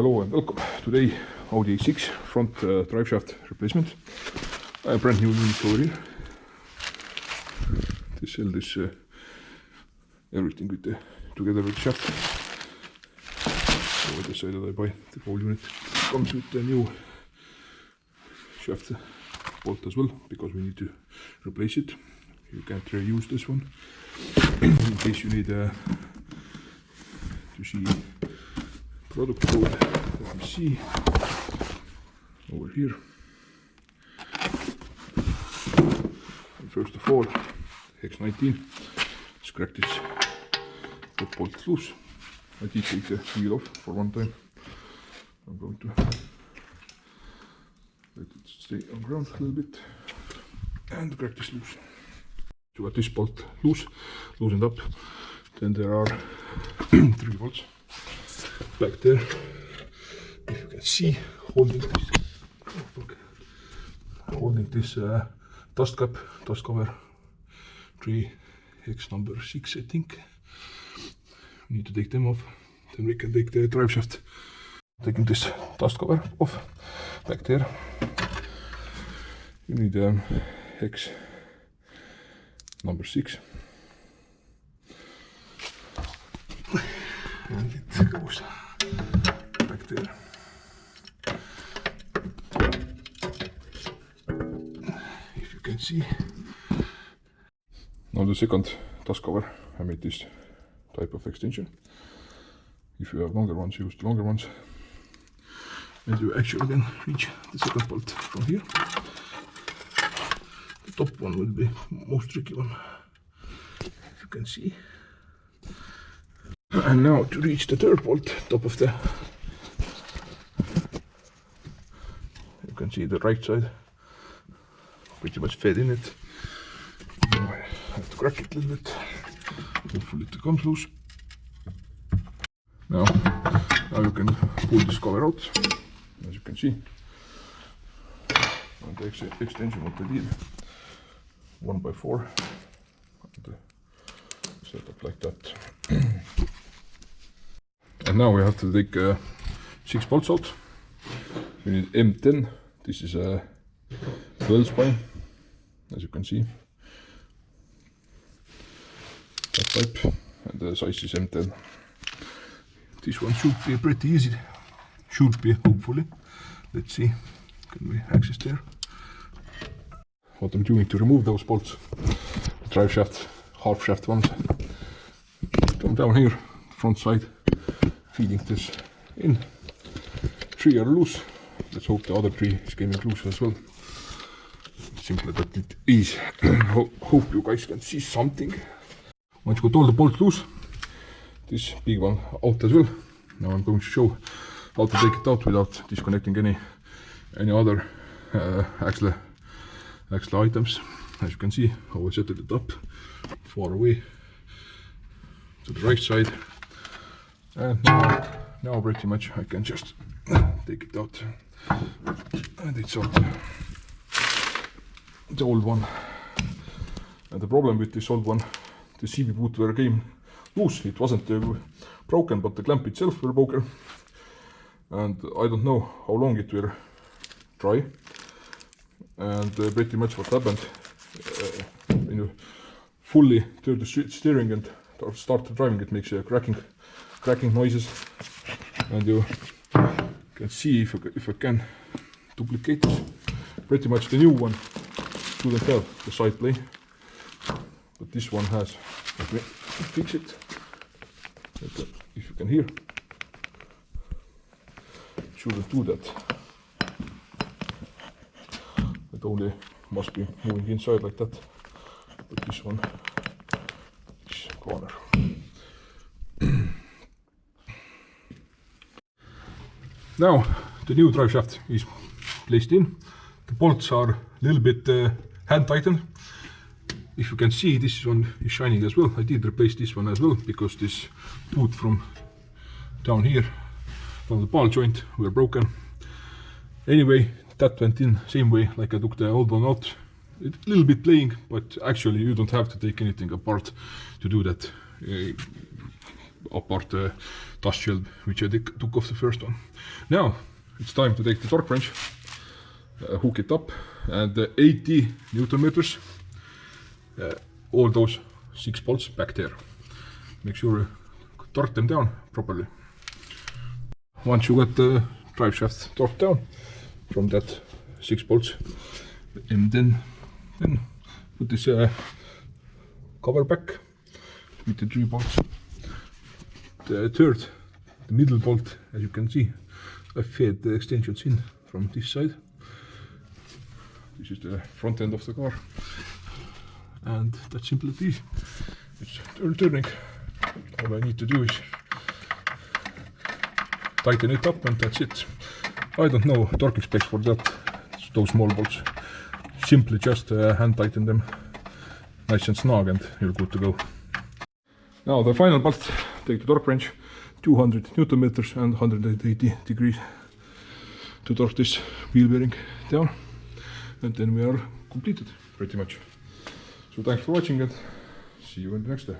Hello and welcome. Today Audi A6 front drive shaft replacement. A brand new unit over here. They sell this everything with together with the shaft. So I decided I buy the whole unit. Comes with a new shaft bolt as well, because we need to replace it. You can't reuse this one. In case you need to see product code, let me see over here. And first of all, X19. Let's crack this top bolt loose. I did take the wheel off for one time. I'm going to let it stay on ground a little bit and crack this loose. So got this bolt loosened up. Then there are 3 bolts back there. If you can see, holding this dust cover 3X number 6, I think. We need to take them off. Then we can take the drive shaft. Taking this dust cover off back there. You need X number 6. And it goes back there. If you can see. Now the second dust cover, I made this type of extension. If you have longer ones, use the longer ones. And you actually can reach the second bolt from here. The top one will be most tricky one, if you can see. And now to reach the third bolt, top of the, you can see the right side, pretty much fed in it. Now I have to crack it a little bit, hopefully it comes loose. Now you can pull this cover out, as you can see. And the extension what I did, 1x4, and set up like that. And now we have to take 6 bolts out. We need M10. This is a 12 spine, as you can see. That type, and the size is M10. This one should be pretty easy. Should be, hopefully. Let's see. Can we access there? What I'm doing to remove those bolts, the drive shaft, half shaft ones, come down here, front side, feeding this in. 3 are loose. Let's hope the other 3 is getting loose as well. Simple that it is. Hope you guys can see something. Once you got all the bolts loose, this big one out as well. Now I'm going to show how to take it out without disconnecting any other axle items. As you can see, how I set it up far away to the right side. And now pretty much I can just take it out, and it's out, the old one. And the problem with this old one, the CB boot came loose. It wasn't broken, but the clamp itself were broken, and I don't know how long it will dry. And pretty much what happened, when you fully turn the steering and start driving, it makes cracking noises. And you can see, if I can duplicate this, pretty much the new one shouldn't have the side play, but this one has. Let me fix it. If you can hear, it shouldn't do that. It only must be moving inside like that, but this one is corner. Now the new drive shaft is placed in. The bolts are a little bit hand tightened. If you can see, this one is shining as well. I did replace this one as well, because this boot from down here, from the ball joint, were broken. Anyway, that went in same way like I took the old one out. A little bit playing, but actually you don't have to take anything apart to do that. apart the dust shield which I took off the first one. Now it's time to take the torque wrench, hook it up, and 80 Newton meters, all those 6 bolts back there. Make sure you torque them down properly. Once you got the drive shaft torqued down from that 6 bolts, and then put this cover back with the 3 bolts. The middle bolt, as you can see, I fed the extensions in from this side. This is the front end of the car, and that's simple as easy. It's turning. All I need to do is tighten it up, and that's it. I don't know torquing specs for that, those small bolts. Simply just hand tighten them nice and snug and you're good to go. Now the final part, take the torque wrench, 200 Newton meters and 180 degrees to torque this wheel bearing down, and then we are completed pretty much. So thanks for watching and see you in the next day.